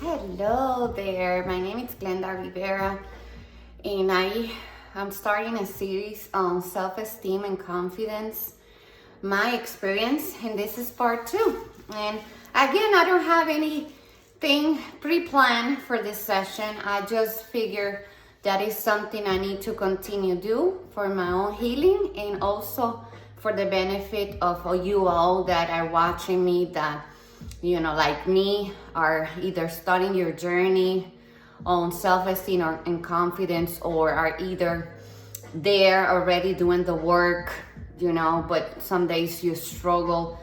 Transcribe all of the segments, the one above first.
Hello there, my name is Glenda Rivera, and I am starting a series on self-esteem and confidence, my experience, and this is part 2. And again, I don't have anything pre-planned for this session. I just figure that is something I need to continue do for my own healing and also for the benefit of you all that are watching me that like me, are either starting your journey on self-esteem and confidence, or are either there already doing the work, but some days you struggle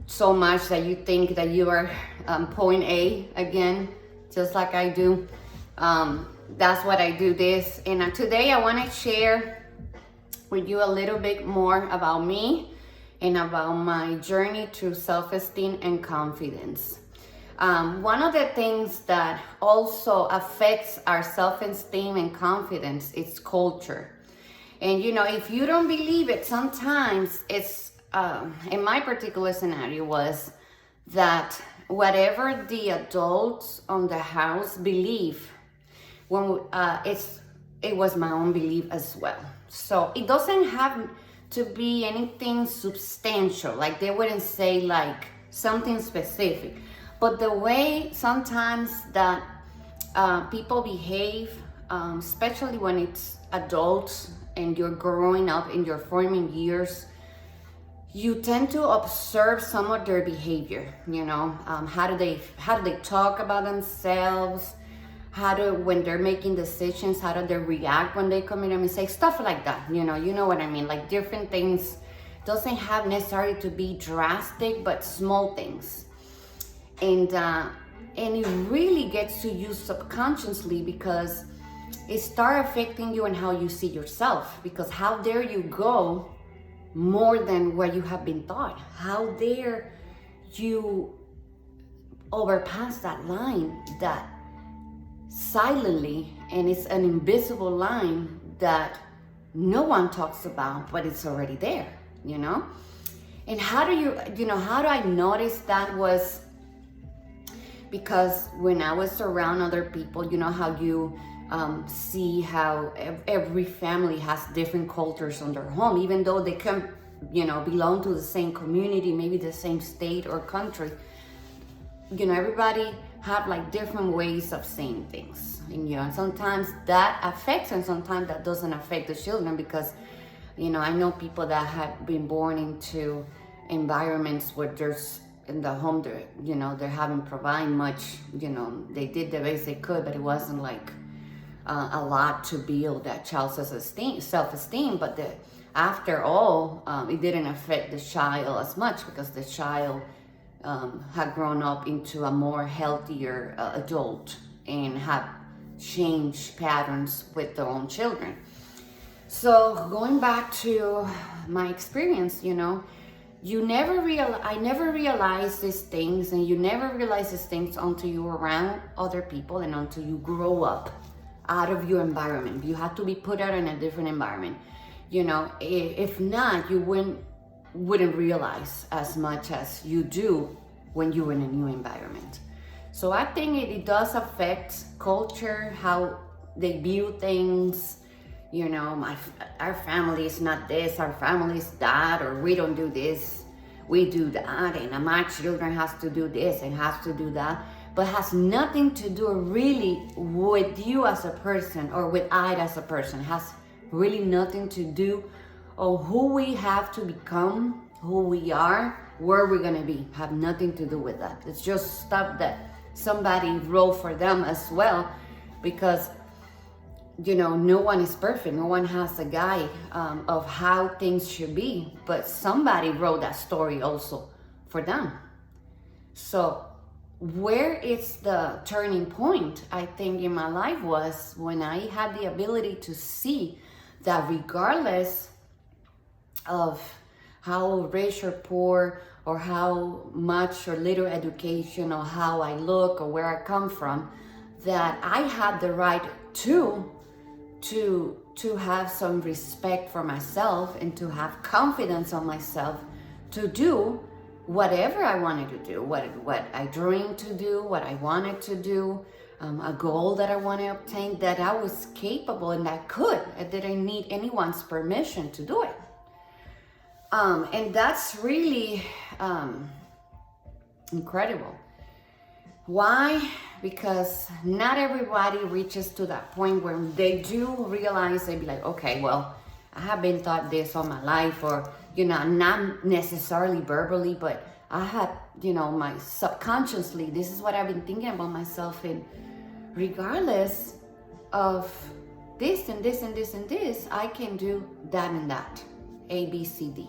so much that you think that you are point A again, just like I do. That's what I do this. And today I want to share with you a little bit more about me and about my journey to self-esteem and confidence. One of the things that also affects our self-esteem and confidence is culture. And if you don't believe it, sometimes it's, in my particular scenario was that whatever the adults on the house believe, when it was my own belief as well. So it doesn't have to be anything substantial, like they wouldn't say like something specific, but the way sometimes that people behave, especially when it's adults and you're growing up in your forming years, you tend to observe some of their behavior. How do they talk about themselves, when they're making decisions, how do they react when they commit a mistake, stuff like that. You know what I mean, like different things. Doesn't have necessarily to be drastic, but small things. And it really gets to you subconsciously, because it starts affecting you and how you see yourself. Because how dare you go more than what you have been taught? How dare you overpass that line that silently, and it's an invisible line that no one talks about, but it's already there, And how do I notice that was because when I was around other people, how you see how every family has different cultures on their home, even though they can, belong to the same community, maybe the same state or country. Everybody have like different ways of saying things, and sometimes that affects and sometimes that doesn't affect the children, because I know people that have been born into environments where there's in the home they haven't provided much. They did the best they could, but it wasn't like a lot to build that child's self-esteem. But after all, it didn't affect the child as much, because the child had grown up into a more healthier adult and had changed patterns with their own children. So going back to my experience, I never realized these things, and you never realize these things until you're around other people and until you grow up out of your environment. You have to be put out in a different environment. If not, you wouldn't realize as much as you do when you're in a new environment. So I think it does affect culture, how they view things. Our family is not this, our family is that, or we don't do this, we do that, and my children has to do this and has to do that, but has nothing to do really with you as a person, or with I as a person. Has really nothing to do of who we have to become, who we are, where we're gonna be. Have nothing to do with that. It's just stuff that somebody wrote for them as well, because no one is perfect. No one has a guide of how things should be, but somebody wrote that story also for them. So where is the turning point, I think, in my life was when I had the ability to see that regardless of how rich or poor, or how much or little education, or how I look, or where I come from, that I had the right to have some respect for myself and to have confidence on myself to do whatever I wanted to do, what I dreamed to do, what I wanted to do, a goal that I want to obtain, that I was capable and I could. I didn't need anyone's permission to do it. And that's really incredible. Why? Because not everybody reaches to that point where they do realize, they be like, okay, well, I have been taught this all my life, or, not necessarily verbally, but I had, my subconsciously, this is what I've been thinking about myself. And regardless of this and this and this and this, I can do that and that, A, B, C, D.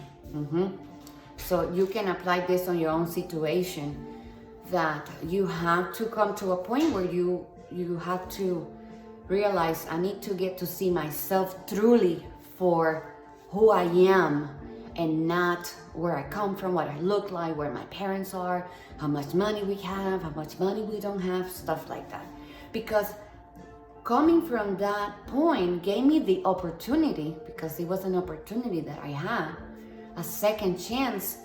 So you can apply this on your own situation, that you have to come to a point where you have to realize, I need to get to see myself truly for who I am, and not where I come from, what I look like, where my parents are, how much money we have, how much money we don't have, stuff like that. Because coming from that point gave me the opportunity, because it was an opportunity that I had, a second chance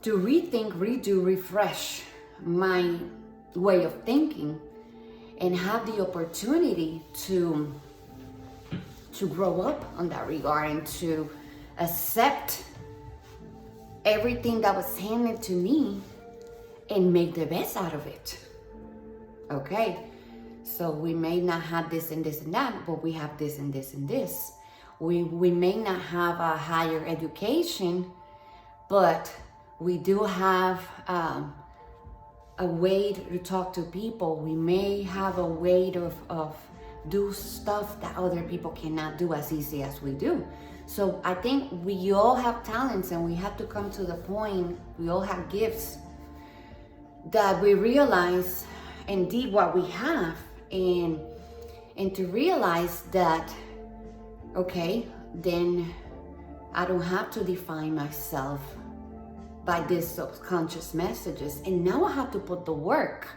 to rethink, redo, refresh my way of thinking, and have the opportunity to grow up on that regard, and to accept everything that was handed to me and make the best out of it. Okay, so we may not have this and this and that, but we have this and this and this. We may not have a higher education, but we do have a way to talk to people. We may have a way of do stuff that other people cannot do as easy as we do. So I think we all have talents, and we have to come to the point, we all have gifts, that we realize indeed what we have, and to realize that, okay, then I don't have to define myself by these subconscious messages. And now I have to put the work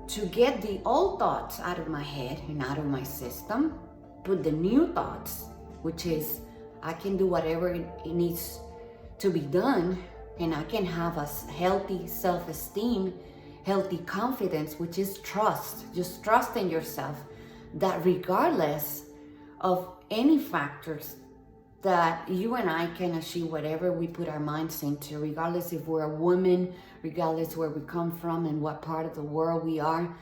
to get the old thoughts out of my head and out of my system, put the new thoughts, which is I can do whatever it needs to be done, and I can have a healthy self-esteem, healthy confidence, which is trust. Just trust in yourself, that regardless of any factors, that you and I can achieve whatever we put our minds into, regardless if we're a woman, regardless where we come from and what part of the world we are,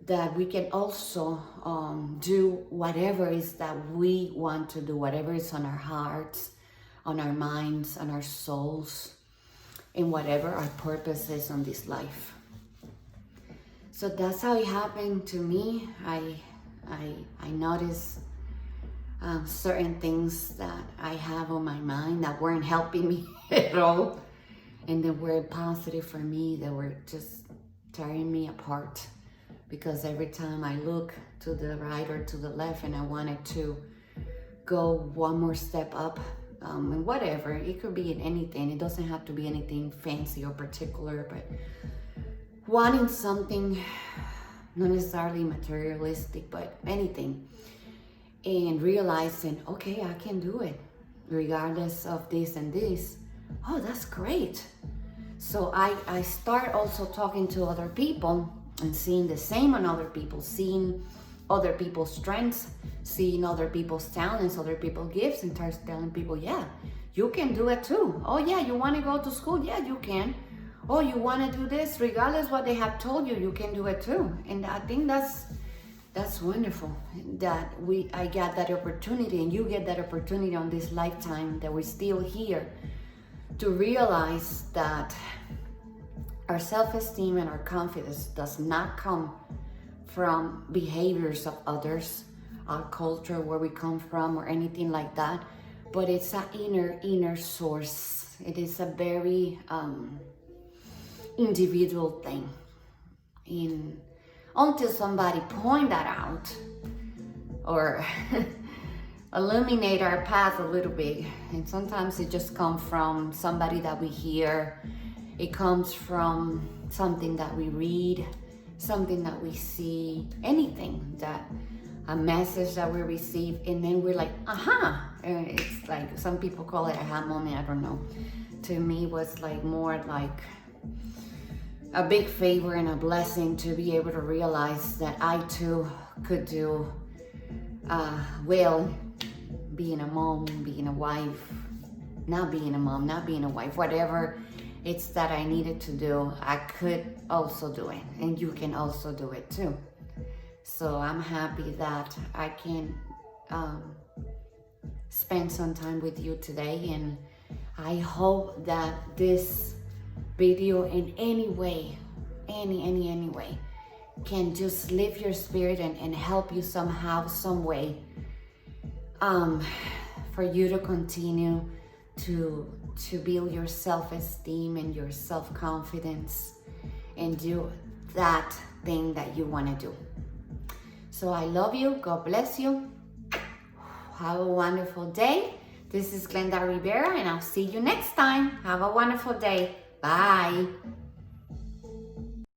that we can also do whatever is that we want to do, whatever is on our hearts, on our minds, on our souls, and whatever our purpose is on this life. So that's how it happened to me. I noticed certain things that I have on my mind that weren't helping me at all, and they were positive for me. They were just tearing me apart, because every time I look to the right or to the left and I wanted to go one more step up, and whatever, it could be in anything. It doesn't have to be anything fancy or particular, but wanting something, not necessarily materialistic, but anything, and realizing, okay, I can do it regardless of this and this. Oh, that's great. So I start also talking to other people and seeing the same in other people, seeing other people's strengths, seeing other people's talents, other people's gifts, and start telling people, yeah, you can do it too. Oh yeah, you want to go to school? Yeah, you can. Oh, you want to do this? Regardless what they have told you, you can do it too. And I think that's wonderful, that I got that opportunity, and you get that opportunity on this lifetime, that we're still here, to realize that our self-esteem and our confidence does not come from behaviors of others, our culture, where we come from, or anything like that, but it's an inner source. It is a very individual thing. Until somebody point that out, or illuminate our path a little bit. And sometimes it just comes from somebody that we hear. It comes from something that we read, something that we see, anything, that a message that we receive, and then we're like, aha. And it's like, some people call it aha moment, I don't know. to me was like more like a big favor and a blessing to be able to realize that I too could do well, being a mom, being a wife, not being a mom, not being a wife, whatever it's that I needed to do, I could also do it, and you can also do it too. So I'm happy that I can spend some time with you today, and I hope that this video in any way, any way, can just lift your spirit and help you somehow, some way, for you to continue to build your self-esteem and your self-confidence and do that thing that you want to do. So I love you. God bless you. Have a wonderful day. This is Glenda Rivera, and I'll see you next time. Have a wonderful day. Bye.